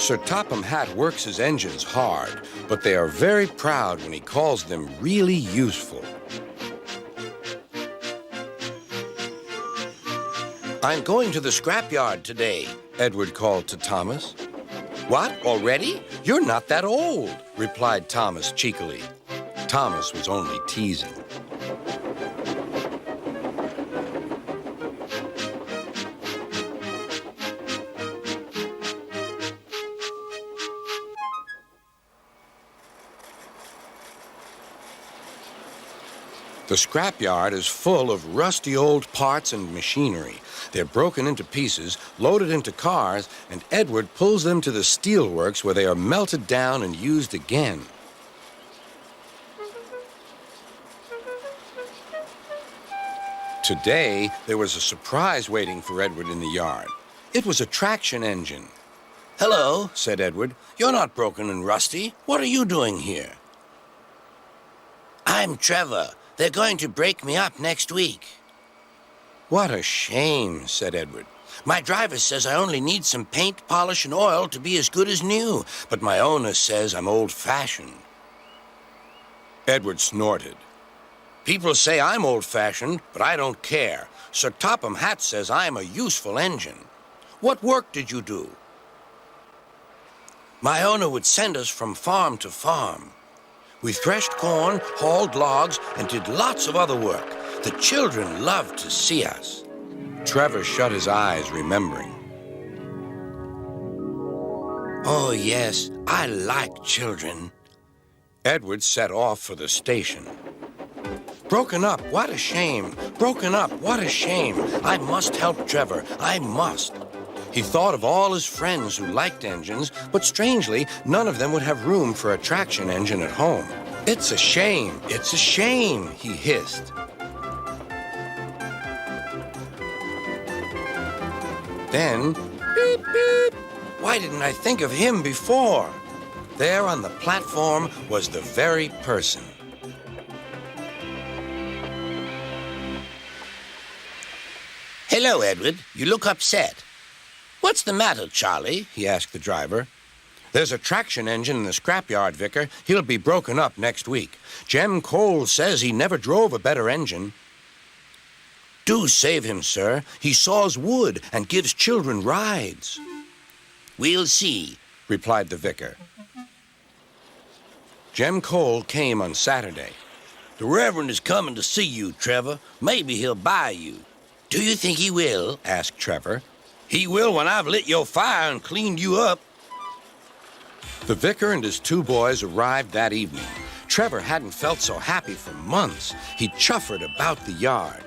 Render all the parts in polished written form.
Sir Topham Hatt works his engines hard, but they are very proud when he calls them really useful. "I'm going to the scrapyard today," Edward called to Thomas. "What, already? You're not that old," replied Thomas cheekily. Thomas was only teasing. The scrapyard is full of rusty old parts and machinery. They're broken into pieces, loaded into cars, and Edward pulls them to the steelworks where they are melted down and used again. Today, there was a surprise waiting for Edward in the yard. It was a traction engine. "Hello," said Edward. "You're not broken and rusty. What are you doing here?" "I'm Trevor. They're going to break me up next week." "What a shame," said Edward. "My driver says I only need some paint, polish, and oil to be as good as new, but my owner says I'm old-fashioned." Edward snorted. "People say I'm old-fashioned, but I don't care. Sir Topham Hatt says I'm a useful engine. What work did you do?" "My owner would send us from farm to farm. We threshed corn, hauled logs, and did lots of other work. The children loved to see us." Trevor shut his eyes, remembering. "Oh, yes, I like children." Edward set off for the station. "Broken up, what a shame. Broken up, what a shame. I must help Trevor, I must." He thought of all his friends who liked engines, but strangely, none of them would have room for a traction engine at home. "It's a shame, it's a shame," he hissed. Then, beep, beep. Why didn't I think of him before? There on the platform was the very person. "Hello, Edward. You look upset." "What's the matter, Charlie?" he asked the driver. "There's a traction engine in the scrapyard, Vicar. He'll be broken up next week. Jem Cole says he never drove a better engine." "Do save him, sir. He saws wood and gives children rides." "We'll see," replied the vicar. Jem Cole came on Saturday. "The Reverend is coming to see you, Trevor. Maybe he'll buy you." "Do you think he will?" asked Trevor. "He will when I've lit your fire and cleaned you up." The vicar and his two boys arrived that evening. Trevor hadn't felt so happy for months. He chuffered about the yard.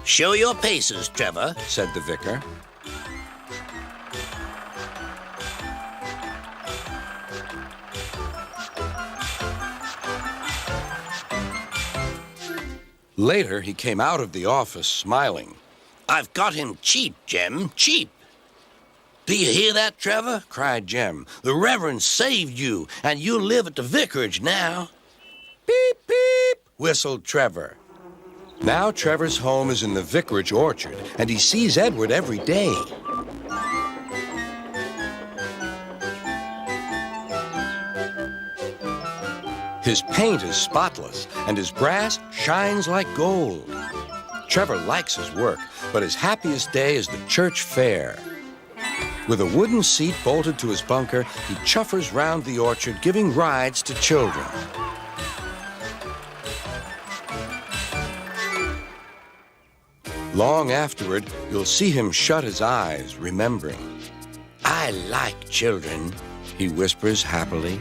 "Show your paces, Trevor," said the vicar. Later, he came out of the office smiling. "I've got him cheap, Jem, cheap." "Do you hear that, Trevor?" cried Jem. "The Reverend saved you, and you'll live at the vicarage now." "Beep, beep," whistled Trevor. Now Trevor's home is in the vicarage orchard, and he sees Edward every day. His paint is spotless, and his brass shines like gold. Trevor likes his work, but his happiest day is the church fair. With a wooden seat bolted to his bunker, he chuffers round the orchard, giving rides to children. Long afterward, you'll see him shut his eyes, remembering. "I like children," he whispers happily.